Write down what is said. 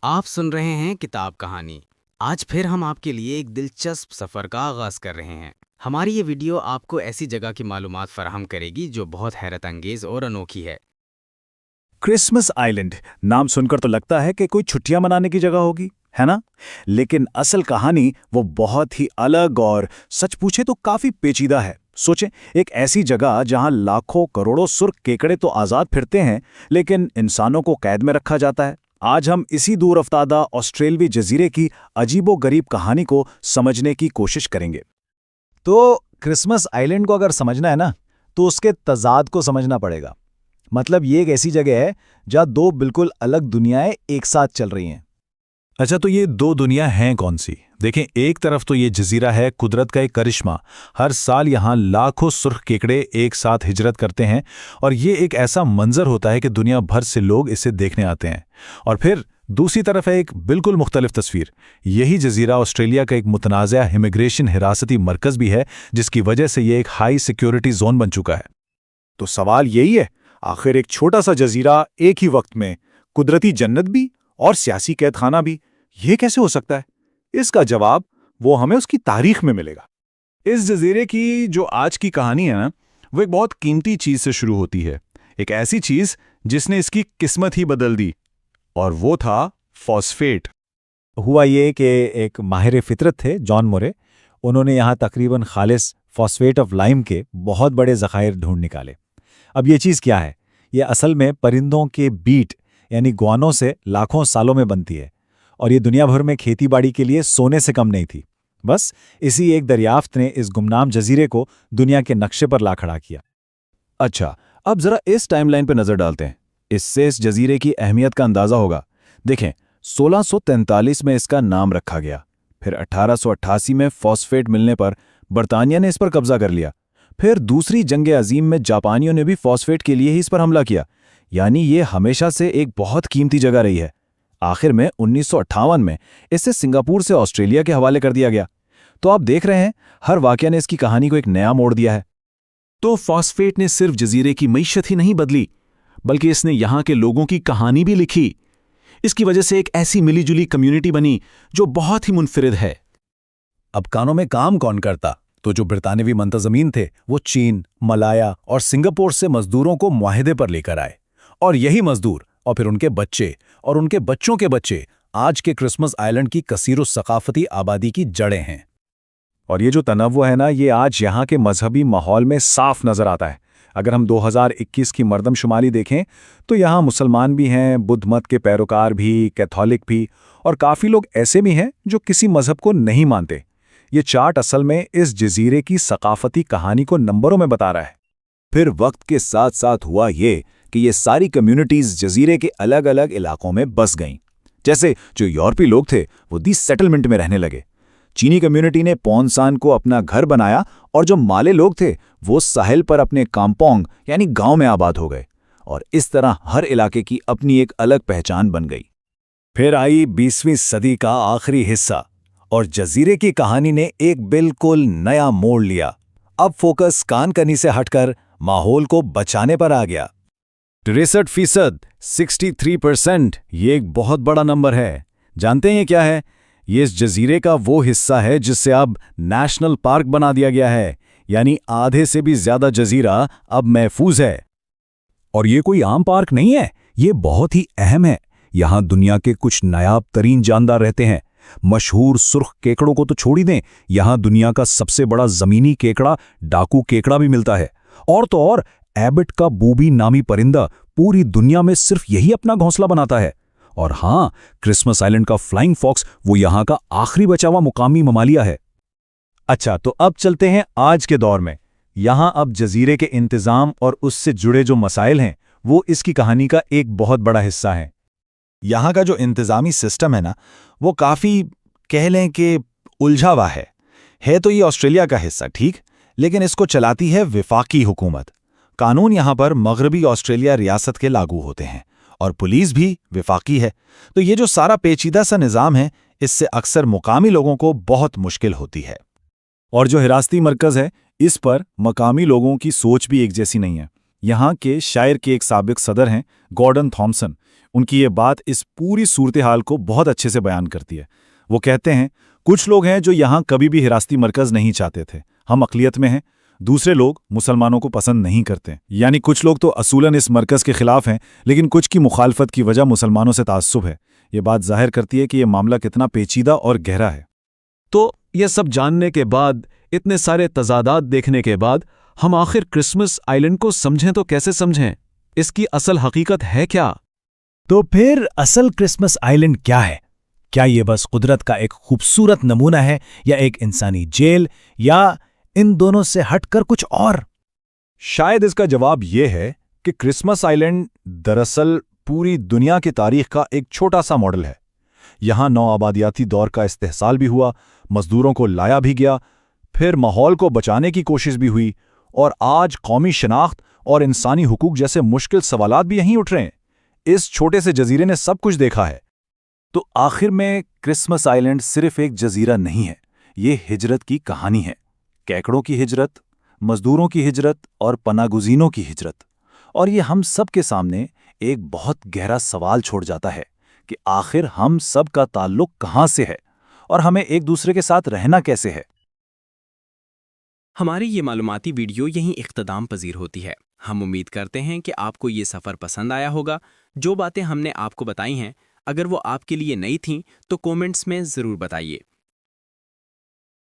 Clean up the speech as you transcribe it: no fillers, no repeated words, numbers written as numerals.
آپ سن رہے ہیں کتاب کہانی۔ آج پھر ہم آپ کے لیے ایک دلچسپ سفر کا آغاز کر رہے ہیں۔ ہماری یہ ویڈیو آپ کو ایسی جگہ کی معلومات فراہم کرے گی جو بہت حیرت انگیز اور انوکھی ہے۔ کرسمس آئلینڈ نام سن کر تو لگتا ہے کہ کوئی چھٹیاں منانے کی جگہ ہوگی، ہے نا؟ لیکن اصل کہانی وہ بہت ہی الگ اور سچ پوچھے تو کافی پیچیدہ ہے۔ سوچیں، ایک ایسی جگہ جہاں لاکھوں کروڑوں سرخ کیکڑے تو آزاد پھرتے ہیں، لیکن انسانوں کو قید میں رکھا جاتا ہے۔ آج ہم اسی دور افتادہ آسٹریلوی جزیرے کی عجیب و غریب کہانی کو سمجھنے کی کوشش کریں گے۔ تو کرسمس آئلینڈ کو اگر سمجھنا ہے نا، تو اس کے تضاد کو سمجھنا پڑے گا۔ مطلب یہ ایک ایسی جگہ ہے جہاں دو بالکل الگ دنیائیں ایک ساتھ چل رہی ہیں۔ اچھا، تو یہ دو دنیا ہیں کون سی؟ دیکھیں، ایک طرف تو یہ جزیرہ ہے قدرت کا ایک کرشمہ۔ ہر سال یہاں لاکھوں سرخ کیکڑے ایک ساتھ ہجرت کرتے ہیں، اور یہ ایک ایسا منظر ہوتا ہے کہ دنیا بھر سے لوگ اسے دیکھنے آتے ہیں۔ اور پھر دوسری طرف ہے ایک بالکل مختلف تصویر۔ یہی جزیرہ آسٹریلیا کا ایک متنازع امیگریشن حراستی مرکز بھی ہے، جس کی وجہ سے یہ ایک ہائی سیکیورٹی زون بن چکا ہے۔ تو سوال یہی ہے، آخر ایک چھوٹا سا جزیرہ ایک ہی وقت میں قدرتی جنت بھی اور سیاسی قید خانہ بھی، یہ کیسے ہو سکتا ہے؟ اس کا جواب وہ ہمیں اس کی تاریخ میں ملے گا۔ اس جزیرے کی جو آج کی کہانی ہے نا، وہ ایک بہت قیمتی چیز سے شروع ہوتی ہے، ایک ایسی چیز جس نے اس کی قسمت ہی بدل دی، اور وہ تھا فاسفیٹ۔ ہوا یہ کہ ایک ماہر فطرت تھے، جان مورے، انہوں نے یہاں تقریباً خالص فاسفیٹ آف لائم کے بہت بڑے ذخائر ڈھونڈ نکالے۔ اب یہ چیز کیا ہے؟ یہ اصل میں پرندوں کے بیٹ یعنی گوانوں سے لاکھوں سالوں میں بنتی ہے، اور یہ دنیا بھر میں کھیتی باڑی کے لیے سونے سے کم نہیں تھی۔ بس اسی ایک دریافت نے اس گمنام جزیرے کو دنیا کے نقشے پر لا کھڑا کیا۔ اچھا، اب ذرا اس ٹائم لائن پہ نظر ڈالتے ہیں، اس سے اس جزیرے کی اہمیت کا اندازہ ہوگا۔ دیکھیں، 1643 میں اس کا نام رکھا گیا، پھر 1888 میں فاسفیٹ ملنے پر برطانیہ نے اس پر قبضہ کر لیا، پھر دوسری جنگ عظیم میں جاپانیوں نے بھی فاسفیٹ کے لیے ہی اس پر حملہ کیا۔ یعنی یہ ہمیشہ سے ایک بہت قیمتی جگہ رہی ہے۔ آخر میں 1958 میں اسے سنگاپور سے آسٹریلیا کے حوالے کر دیا گیا۔ تو آپ دیکھ رہے ہیں، ہر واقعہ نے اس کی کہانی کو ایک نیا موڑ دیا ہے۔ تو فاسفیٹ نے صرف جزیرے کی معیشت ہی نہیں بدلی، بلکہ اس نے یہاں کے لوگوں کی کہانی بھی لکھی۔ اس کی وجہ سے ایک ایسی ملی جلی کمیونٹی بنی جو بہت ہی منفرد ہے۔ اب کانوں میں کام کون کرتا؟ تو جو برطانوی منتظمین تھے وہ چین، ملایا اور سنگاپور سے مزدوروں کو معاہدے پر لے کر آئے، اور یہی مزدور اور پھر ان کے بچے اور ان کے بچوں کے بچے آج کے کرسمس آئلینڈ کی کثیر و ثقافتی آبادی کی جڑیں ہیں۔ اور یہ جو تنوع ہے نا، یہ آج یہاں کے مذہبی ماحول میں صاف نظر آتا ہے۔ اگر ہم 2021 کی مردم شماری دیکھیں تو یہاں مسلمان بھی ہیں، بدھ مت کے پیروکار بھی، کیتھولک بھی، اور کافی لوگ ایسے بھی ہیں جو کسی مذہب کو نہیں مانتے۔ یہ چارٹ اصل میں اس جزیرے کی ثقافتی کہانی کو نمبروں میں بتا رہا ہے۔ پھر وقت کے ساتھ ساتھ ہوا یہ کہ یہ ساری کمیونٹیز جزیرے کے الگ الگ علاقوں میں بس گئیں۔ جیسے جو یورپی لوگ تھے وہ دی سیٹلمنٹ میں رہنے لگے، چینی کمیونٹی نے پونسان کو اپنا گھر بنایا، اور جو مالے لوگ تھے وہ ساحل پر اپنے کامپونگ یعنی گاؤں میں آباد ہو گئے، اور اس طرح ہر علاقے کی اپنی ایک الگ پہچان بن گئی۔ پھر آئی 20ویں صدی کا آخری حصہ، اور جزیرے کی کہانی نے ایک بالکل نیا موڑ لیا۔ اب فوکس کان کنی سے ہٹ کر ماحول کو بچانے پر آ گیا۔ 63%، 63%، یہ ایک بہت بڑا نمبر ہے۔ جانتے ہیں یہ کیا ہے؟ یہ اس جزیرے کا وہ حصہ ہے جس سے اب نیشنل پارک بنا دیا گیا ہے، یعنی آدھے سے بھی زیادہ جزیرہ اب محفوظ ہے۔ اور یہ کوئی عام پارک نہیں ہے، یہ بہت ہی اہم ہے۔ یہاں دنیا کے کچھ نایاب ترین جاندار رہتے ہیں۔ مشہور سرخ کیکڑوں کو تو چھوڑ ہی دیں، یہاں دنیا کا سب سے بڑا زمینی کیکڑا ڈاکو کیکڑا بھی ملتا ہے، اور تو اور ایبٹ کا بوبی نامی پرندہ پوری دنیا میں صرف یہی اپنا گھونسلہ بناتا ہے۔ اور ہاں، کرسمس آئلینڈ کا فلائنگ فاکس وہ یہاں کا آخری بچا ہوا مقامی ممالیہ ہے۔ اچھا، تو اب چلتے ہیں آج کے دور میں۔ یہاں اب جزیرے کے انتظام اور اس سے جڑے جو مسائل ہیں وہ اس کی کہانی کا ایک بہت بڑا حصہ ہیں۔ یہاں کا جو انتظامی سسٹم ہے نا، وہ کافی کہہ لیں کہ الجھا ہوا ہے تو یہ آسٹریلیا کا حصہ ٹھیک، لیکن اس کو چلاتی ہے وفاقی حکومت۔ قانون یہاں پر مغربی آسٹریلیا ریاست کے لاگو ہوتے ہیں، اور پولیس بھی وفاقی ہے۔ تو یہ جو سارا پیچیدہ سا نظام ہے، اس سے اکثر مقامی لوگوں کو بہت مشکل ہوتی ہے۔ اور جو حراستی مرکز ہے، اس پر مقامی لوگوں کی سوچ بھی ایک جیسی نہیں ہے۔ یہاں کے شائر کے ایک سابق صدر ہیں، گارڈن تھامسن، ان کی یہ بات اس پوری صورتحال کو بہت اچھے سے بیان کرتی ہے۔ وہ کہتے ہیں کچھ لوگ ہیں جو یہاں کبھی بھی حراستی مرکز نہیں چاہتے تھے، ہم اقلیت میں ہیں، دوسرے لوگ مسلمانوں کو پسند نہیں کرتے، یعنی کچھ لوگ تو اصولاً اس مرکز کے خلاف ہیں لیکن کچھ کی مخالفت کی وجہ مسلمانوں سے تعصب ہے۔ یہ بات ظاہر کرتی ہے کہ یہ معاملہ کتنا پیچیدہ اور گہرا ہے۔ تو یہ سب جاننے کے بعد، اتنے سارے تضادات دیکھنے کے بعد، ہم آخر کرسمس آئلینڈ کو سمجھیں تو کیسے سمجھیں؟ اس کی اصل حقیقت ہے کیا؟ تو پھر اصل کرسمس آئلینڈ کیا ہے؟ کیا یہ بس قدرت کا ایک خوبصورت نمونہ ہے، یا ایک انسانی جیل، یا ان دونوں سے ہٹ کر کچھ اور؟ شاید اس کا جواب یہ ہے کہ کرسمس آئلینڈ دراصل پوری دنیا کی تاریخ کا ایک چھوٹا سا ماڈل ہے۔ یہاں نوآبادیاتی دور کا استحصال بھی ہوا، مزدوروں کو لایا بھی گیا، پھر ماحول کو بچانے کی کوشش بھی ہوئی، اور آج قومی شناخت اور انسانی حقوق جیسے مشکل سوالات بھی یہیں اٹھ رہے ہیں۔ اس چھوٹے سے جزیرے نے سب کچھ دیکھا ہے۔ تو آخر میں کرسمس آئلینڈ صرف ایک جزیرہ نہیں ہے، یہ ہجرت کی کہانی ہے، کیکڑوں کی ہجرت، مزدوروں کی ہجرت اور پناہ گزینوں کی ہجرت۔ اور یہ ہم سب کے سامنے ایک بہت گہرا سوال چھوڑ جاتا ہے کہ آخر ہم سب کا تعلق کہاں سے ہے اور ہمیں ایک دوسرے کے ساتھ رہنا کیسے ہے۔ ہماری یہ معلوماتی ویڈیو یہیں اختتام پذیر ہوتی ہے۔ ہم امید کرتے ہیں کہ آپ کو یہ سفر پسند آیا ہوگا۔ جو باتیں ہم نے آپ کو بتائی ہیں، اگر وہ آپ کے لیے نئی تھیں تو کومنٹس میں ضرور بتائیے۔